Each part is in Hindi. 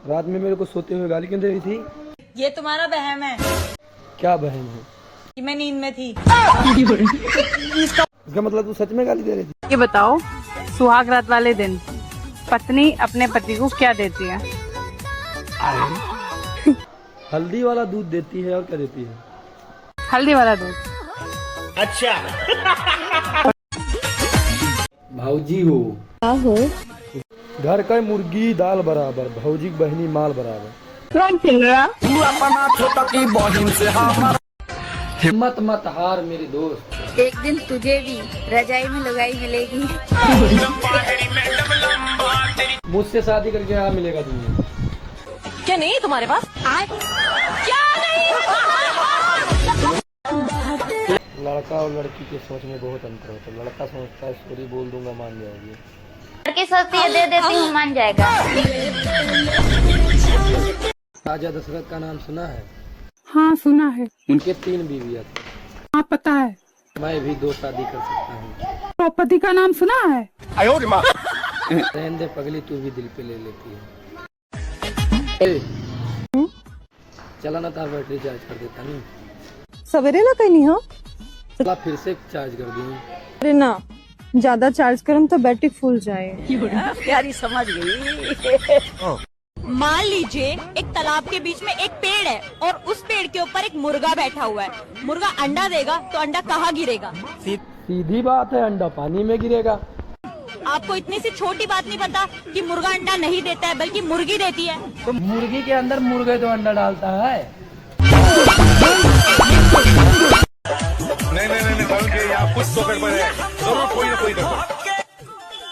रात में मेरे को सोते हुए गाली क्यों दे रही थी? ये तुम्हारा वहम है क्या बहन है? कि मैं नींद में थी। इसका मतलब तू सच में गाली दे रही थी? ये बताओ, सुहाग रात वाले दिन पत्नी अपने पति को क्या देती है? हल्दी वाला दूध देती है। और क्या देती है? हल्दी वाला दूध। अच्छा। भाऊजी हो। क्या हो? घर का मुर्गी दाल बराबर, भौजी की बहनी माल बराबर। कौन खेल रहा? हिम्मत मत हार मेरे दोस्त, एक दिन तुझे भी रजाई में लुगाई मिलेगी। मुझसे शादी करके क्या मिलेगा तुम्हें? क्या नहीं है तुम्हारे पास? क्या नहीं? लड़का और लड़की के सोच में बहुत अंतर होता है। लड़का सोचता है सॉरी बोल दूंगा मान जाएगी, लड़की सोचती है दे देती हूँ मान जाएगा। राजा दशरथ का नाम सुना है? हाँ सुना है। उनके 3 बीवियां थी। हाँ पता है। मैं भी 2 शादी कर सकता हूँ। द्रौपदी का नाम सुना है? रहने दे पगली, तू भी दिल पे ले लेती है। चला ना तार बैटरी चार्ज कर देता नहीं। सवेरे ना कहीं हो? चला फिर से चार्ज कर दी। अरे ना, ज्यादा चार्ज करम तो बैटरी फूल जाए। प्यारी समझ गई। मान लीजिए एक तालाब के बीच में एक पेड़ है और उस पेड़ के ऊपर एक मुर्गा बैठा हुआ है। मुर्गा अंडा देगा तो अंडा कहाँ गिरेगा? सीधी बात है, अंडा पानी में गिरेगा। आपको इतनी सी छोटी बात नहीं पता कि मुर्गा अंडा नहीं देता है बल्कि मुर्गी देती है। तो मुर्गी के अंदर मुर्गे तो अंडा डालता है। नहीं आप कुछ तो गड़बड़ है, जरूर कोई ना कोई गड़बड़।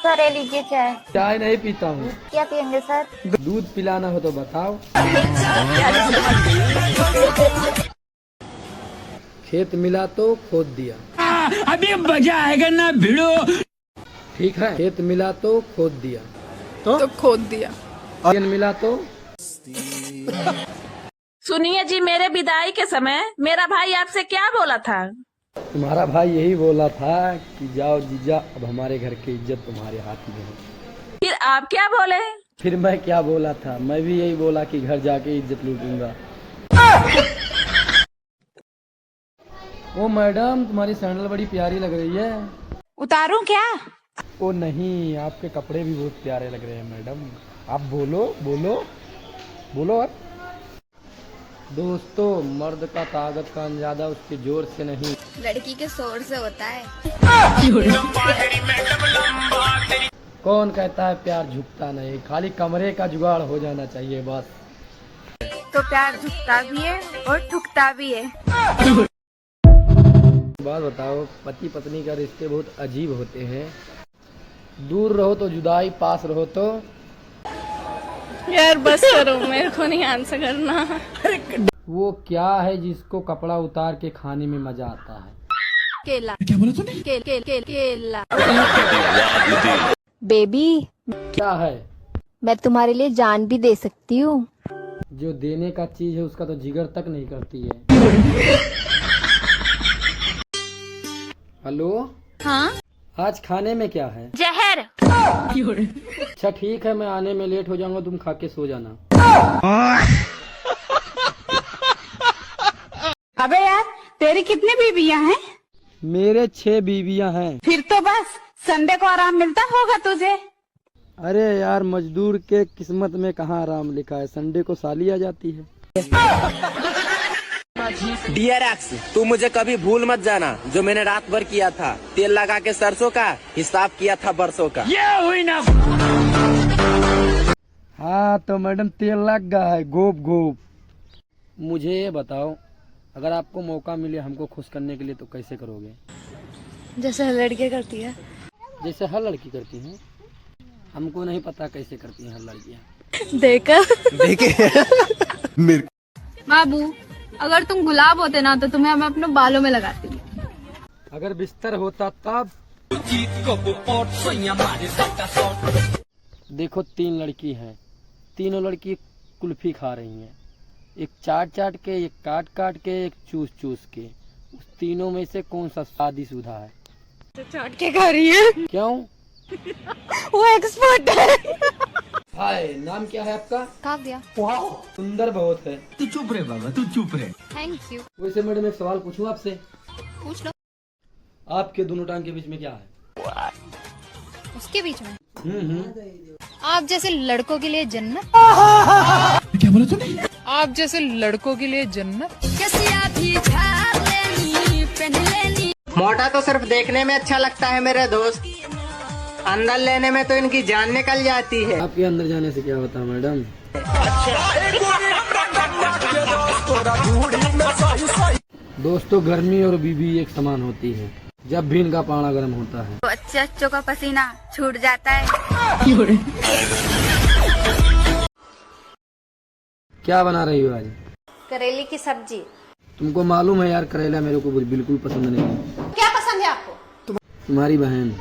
सर ये लीजिए चाय। चाय नहीं पीता हूँ। क्या पियेंगे सर? दूध पिलाना हो तो बताओ। खेत मिला तो खोद दिया। अभी मजा आएगा ना भिड़ो। ठीक है, खेत मिला तो खोद दिया। तो खोद दिया। और मिला तो सुनिए जी, मेरे विदाई के समय मेरा भाई आपसे क्या बोला था? तुम्हारा भाई यही बोला था कि जाओ जीजा, अब हमारे घर की इज्जत तुम्हारे हाथ में है। फिर आप क्या बोले? फिर मैं क्या बोला था? मैं भी यही बोला कि घर जाके इज्जत लूटूंगा। ओ मैडम, तुम्हारी सैंडल बड़ी प्यारी लग रही है। उतारूं क्या? ओ नहीं, आपके कपड़े भी बहुत प्यारे लग रहे हैं मैडम। आप बोलो बोलो बोलो। आप दोस्तों, मर्द का ताकत का अंदाजा उसके जोर से नहीं, लड़की के शोर से होता है। कौन कहता है प्यार झुकता नहीं, खाली कमरे का जुगाड़ हो जाना चाहिए बस। तो प्यार झुकता भी है और ठुकता भी है। बात बताओ, पति पत्नी का रिश्ते बहुत अजीब होते हैं। दूर रहो तो जुदाई, पास रहो तो यार बस करो, मेरे को नहीं आंसर करना। वो क्या है जिसको कपड़ा उतार के खाने में मजा आता है? केला। क्या बोला तूने? केला। बेबी, क्या है? मैं तुम्हारे लिए जान भी दे सकती हूँ। जो देने का चीज है उसका तो जिगर तक नहीं करती है। हेलो। हाँ आज खाने में क्या है? जहर। अच्छा ठीक है, मैं आने में लेट हो जाऊंगा, तुम खा के सो जाना। अबे यार, तेरी कितनी बीवियां हैं? मेरे 6 बीवियां हैं। फिर तो बस संडे को आराम मिलता होगा तुझे। अरे यार, मजदूर के किस्मत में कहाँ आराम लिखा है, संडे को साली आ जाती है। डियर एक्स, तू मुझे कभी भूल मत जाना। जो मैंने रात भर किया था तेल लगा के सरसों का, हिसाब किया था बरसों का। ये हुई ना। हाँ तो मैडम, तेल लग गया है गोप गोप। मुझे ये बताओ, अगर आपको मौका मिले हमको खुश करने के लिए तो कैसे करोगे? जैसे लड़के करती है। जैसे हर लड़की करती है। हमको नहीं पता कैसे करती हैं हर लड़कियाँ। देखे बाबू, अगर तुम गुलाब होते ना तो तुम्हें मैं अपने बालों में लगाती। अगर बिस्तर होता तब। देखो 3 लड़की हैं, तीनों लड़की कुल्फी खा रही हैं। एक चाट चाट के, एक काट काट के, एक चूस चूस के। उस तीनों में से कौन सा शादीशुदा है? चाट के खा रही है। क्यों? वो एक्सपर्ट है। हाय, नाम क्या है आपका? काव्या। सुंदर बहुत है। तू चुप रहे बाबा, तू चुप रहे। Thank you. वैसे मैडम एक सवाल पूछूं आपसे? पूछ लो। आपके दोनों टांग के बीच में क्या है? उसके बीच में हम्म। आप जैसे लड़कों के लिए जन्नत। क्या बोला तूने? आप जैसे लड़कों के लिए जन्नत। मोटा तो सिर्फ देखने में अच्छा लगता है मेरे दोस्त, अंदर लेने में तो इनकी जान निकल जाती है। आपके अंदर जाने से क्या होता है मैडम? दोस्तों, गर्मी और बीवी एक समान होती है जब भी इनका पाना गर्म होता है। तो अच्छे अच्छों का पसीना छूट जाता है। क्या बना रही हो आज? करेले की सब्जी। तुमको मालूम है यार, करेला मेरे को बिल्कुल पसंद नहीं है। क्या पसंद है आपको? तुम्हारी बहन।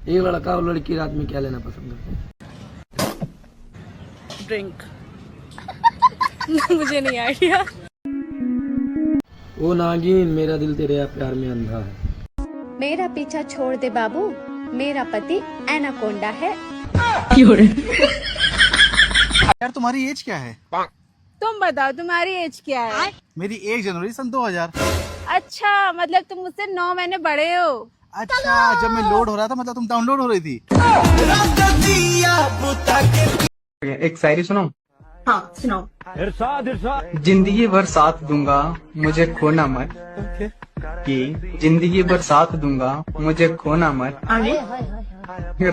एक लड़का और लड़की रात में क्या लेना पसंद करते हैं? ड्रिंक। मुझे नहीं आइडिया। ओ नागिन, मेरा दिल तेरे प्यार में अंधा है। मेरा पीछा छोड़ दे बाबू, मेरा पति एनाकोंडा है। यार तुम्हारी एज क्या है? तुम बताओ तुम्हारी एज क्या है? मेरी 1 जनवरी सन 2000। अच्छा, मतलब तुम मुझसे 9 महीने बड़े हो। अच्छा, जब मैं लोड हो रहा था मतलब तुम डाउनलोड हो रही थी। एक शायरी सुनो। हाँ सुनाओ। जिंदगी भर साथ दूंगा, मुझे खोना मत। कि जिंदगी भर साथ दूंगा, मुझे खोना मत।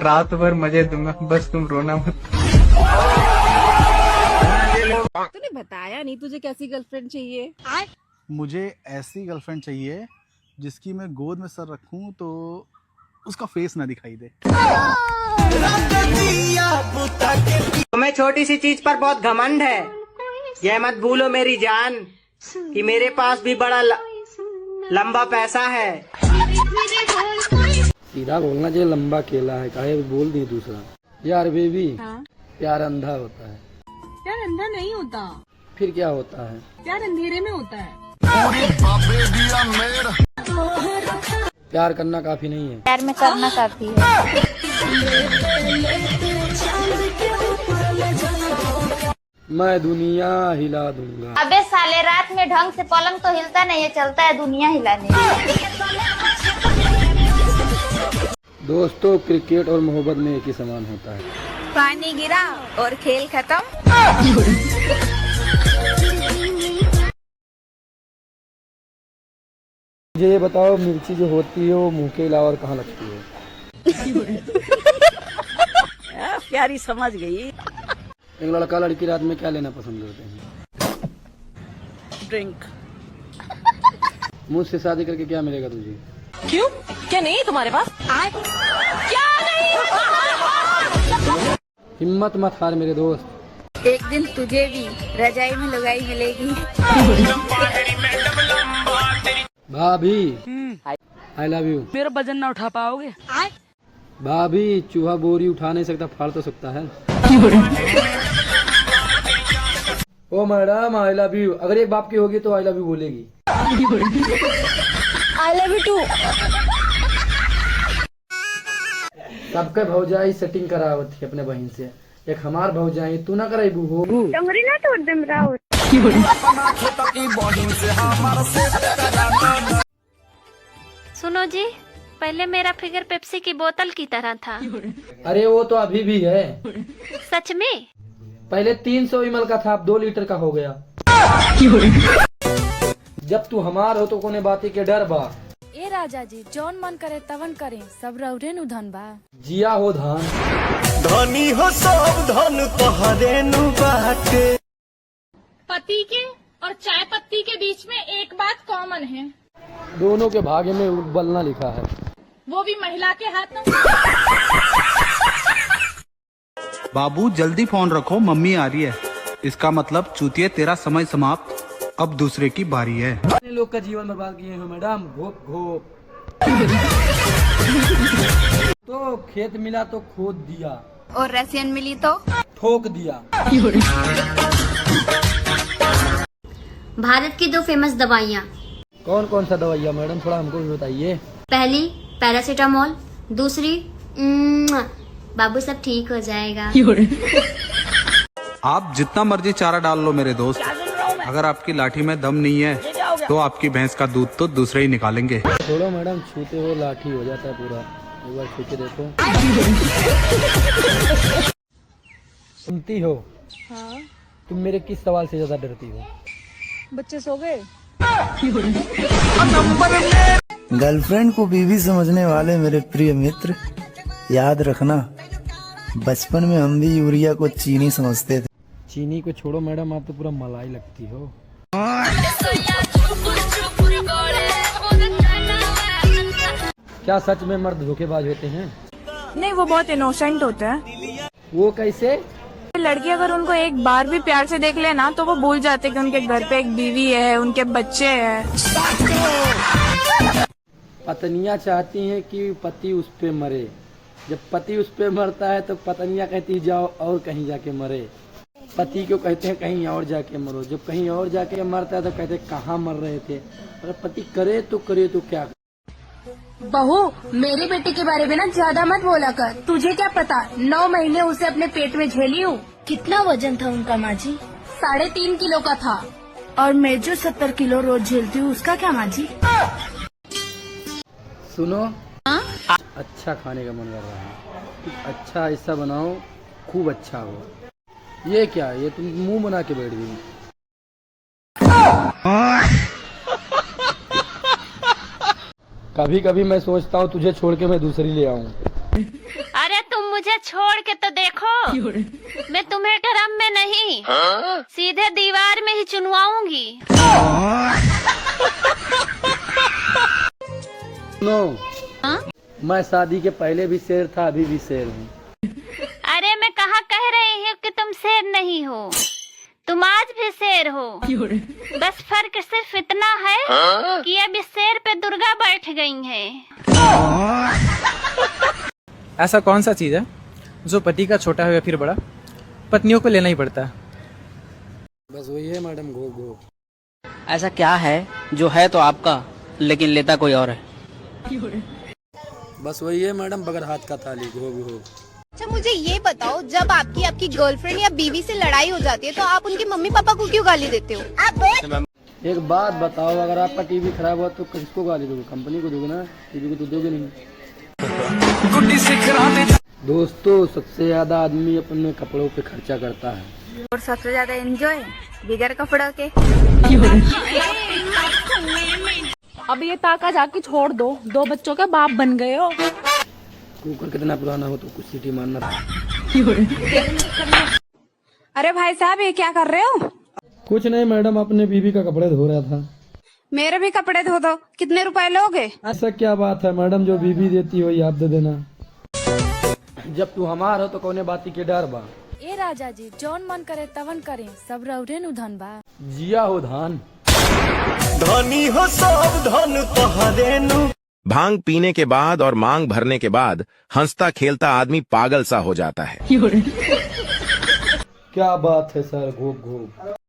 रात भर मजे दूंगा, बस तुम रोना मत। तूने बताया नहीं तुझे कैसी गर्लफ्रेंड चाहिए? मुझे ऐसी गर्लफ्रेंड चाहिए जिसकी मैं गोद में सर रखूं तो उसका फेस ना दिखाई दे। तुम्हें छोटी सी चीज पर बहुत घमंड है। यह मत भूलो मेरी जान कि मेरे पास भी बड़ा लंबा पैसा है। सीधा बोलना चाहिए, लंबा केला है। काहे बोल दी दूसरा? यार बेबी, प्यार अंधा होता है। प्यार अंधा नहीं होता। फिर क्या होता है? प्यार अंधेरे में होता है। प्यार करना काफी नहीं है, प्यार में करना काफी है। मैं दुनिया हिला दूंगा। अबे साले, रात में ढंग से पलंग तो हिलता नहीं है, चलता है दुनिया हिलाने। दोस्तों, क्रिकेट और मोहब्बत में एक ही समान होता है। पानी गिरा और खेल खत्म। मुझे ये बताओ, मिर्ची जो होती है वो मुंह के अलावा और कहाँ लगती है? प्यारी समझ गई। एक लड़का लड़की रात में क्या लेना पसंद करते हैं? ड्रिंक। मुझसे शादी करके क्या मिलेगा तुझे? क्यों? क्या नहीं है तुम्हारे पास? क्या नहीं? हिम्मत मत हार मेरे दोस्त। एक दिन तुझे भी रजाई में लुगाई मिलेगी। भाभी, आई लव यू। मेरा वजन ना उठा पाओगे? भाभी, चूहा बोरी उठा नहीं सकता, फाड़ तो सकता है। ओ मैडम, आई लव यू। अगर एक बाप की होगी तो आई लव यू बोलेगी। I love you too. सबके भौजाई सेटिंग करावत थी अपने बहन से। एक हमार भौजाई तू ना कराई बू हो। टंगरी ना तोड़ दे मेरा। सुनो जी, पहले मेरा फिगर पेप्सी की बोतल की तरह था। अरे वो तो अभी भी है। सच में? पहले 300 ml का था, अब 2 लीटर का हो गया। जब तू हमार हो तो कोने बाती के डर बा। ए राजा जी, जौन मन करे तवन करे, सब रौरे नु धन बा। जिया हो धान। धनी हो सब धन तोहरे नु बाटे। पति के और चाय पत्ती के बीच में एक बात कॉमन है, दोनों के भाग्य में उबलना लिखा है, वो भी महिला के हाथों। बाबू जल्दी फोन रखो, मम्मी आ रही है। इसका मतलब चूतिए तेरा समय समाप्त, अब दूसरे की बारी है। कितने लोग का जीवन बर्बाद किए हो मैडम? घोप घोप। तो खेत मिला तो खोद दिया, और रसियन मिली तो ठोक दिया। भारत की 2 फेमस दवाइयाँ। कौन कौन सा दवाइयाँ मैडम, थोड़ा हमको भी बताइए। पहली पैरासीटामोल, दूसरी बाबू सब ठीक हो जाएगा। आप जितना मर्जी चारा डाल लो मेरे दोस्त, अगर आपकी लाठी में दम नहीं है तो आपकी भैंस का दूध तो दूसरे ही निकालेंगे। छोड़ो मैडम, छूते हो लाठी हो जाता है पूरा, एक बार छू के देखो। सुनती हो? हाँ। तुम मेरे किस सवाल से ज्यादा डरती हो? बच्चे सो गए? गर्लफ्रेंड को बीवी समझने वाले मेरे प्रिय मित्र, याद रखना बचपन में हम भी यूरिया को चीनी समझते थे। चीनी को छोड़ो मैडम, आप तो पूरा मलाई लगती हो। क्या सच में मर्द धोखेबाज होते हैं? नहीं, वो बहुत इनोसेंट होता है। वो कैसे? लड़की अगर उनको एक बार भी प्यार से देख लेना तो वो भूल जाते कि उनके घर पे एक बीवी है, उनके बच्चे हैं। पत्नियां चाहती हैं कि पति उस पे मरे। जब पति उस पे मरता है तो पत्नियां कहती जाओ और कहीं जाके मरे। पति को कहते हैं कहीं और जाके मरो। जब कहीं और जाके मरता है तो कहते हैं कहाँ मर रहे थे। अगर पति करे तो क्या? बहू, मेरी बेटी के बारे में ना ज्यादा मत बोला कर। तुझे क्या पता, 9 महीने उसे अपने पेट में झेली हूँ। कितना वजन था उनका माँ जी? 3.5 किलो का था। और मैं जो 70 किलो रोज झेलती हूँ, उसका क्या माँ जी? सुनो, अच्छा खाने का मन कर रहा है, कुछ अच्छा ऐसा बनाओ खूब अच्छा हो। ये क्या, ये तुम मुंह बना के बैठ गई। कभी कभी मैं सोचता हूँ तुझे छोड़ के मैं दूसरी ले आऊं। अरे तुम मुझे छोड़ के तो देखो, मैं तुम्हें ड्रम में नहीं सीधे दीवार में ही चुनवाऊंगी। नो, मैं शादी के पहले भी शेर था, अभी भी शेर हूँ। अरे मैं कहाँ कह रही हूँ कि तुम शेर नहीं हो, तुम आज भी शेर हो। बस फर्क सिर्फ इतना है कि अब इस शेर पे दुर्गा बैठ गई है। ऐसा कौन सा चीज है जो पति का छोटा हो या फिर बड़ा पत्नियों को लेना ही पड़ता है? बस वही है मैडम, घो घो। ऐसा क्या है जो है तो आपका लेकिन लेता कोई और है? बस वही है मैडम, बगैर हाथ का ताली, घो घो। अच्छा मुझे ये बताओ, जब आपकी गर्लफ्रेंड या बीवी से लड़ाई हो जाती है तो आप उनके मम्मी पापा को क्यों गाली देते हो? एक बात बताओ, अगर आपका टीवी खराब हुआ तो किसको गाली दोगे? कंपनी को दोगे ना, टीवी को तो दोगे नहीं। दोस्तों, सबसे ज्यादा आदमी अपने कपड़ों पे खर्चा करता है और सबसे ज्यादा एंजॉय बिगर कपड़ों के। अब ये ताका जाके छोड़ दो, 2 बच्चों के बाप बन गए हो। कुकर कितना पुराना हो तो कुछ सीटी मारना था। अरे भाई साहब, ये क्या कर रहे हो? कुछ नहीं मैडम, अपने बीवी का कपड़े धो रहा था। मेरे भी कपड़े धो दो। कितने रुपए लोगे? ऐसा क्या बात है मैडम, जो बीवी देती हो आप दे देना। जब तू हमार हो तो कौने बाती के डर बा। ए राजा जी, जौन मन करे तवन करे, सब रउरे नु धन बा। जिया हो धान। धनी हो सब धन तोहरे नु। भांग पीने के बाद और मांग भरने के बाद हंसता खेलता आदमी पागल सा हो जाता है। क्या बात है सर, घोप घोप।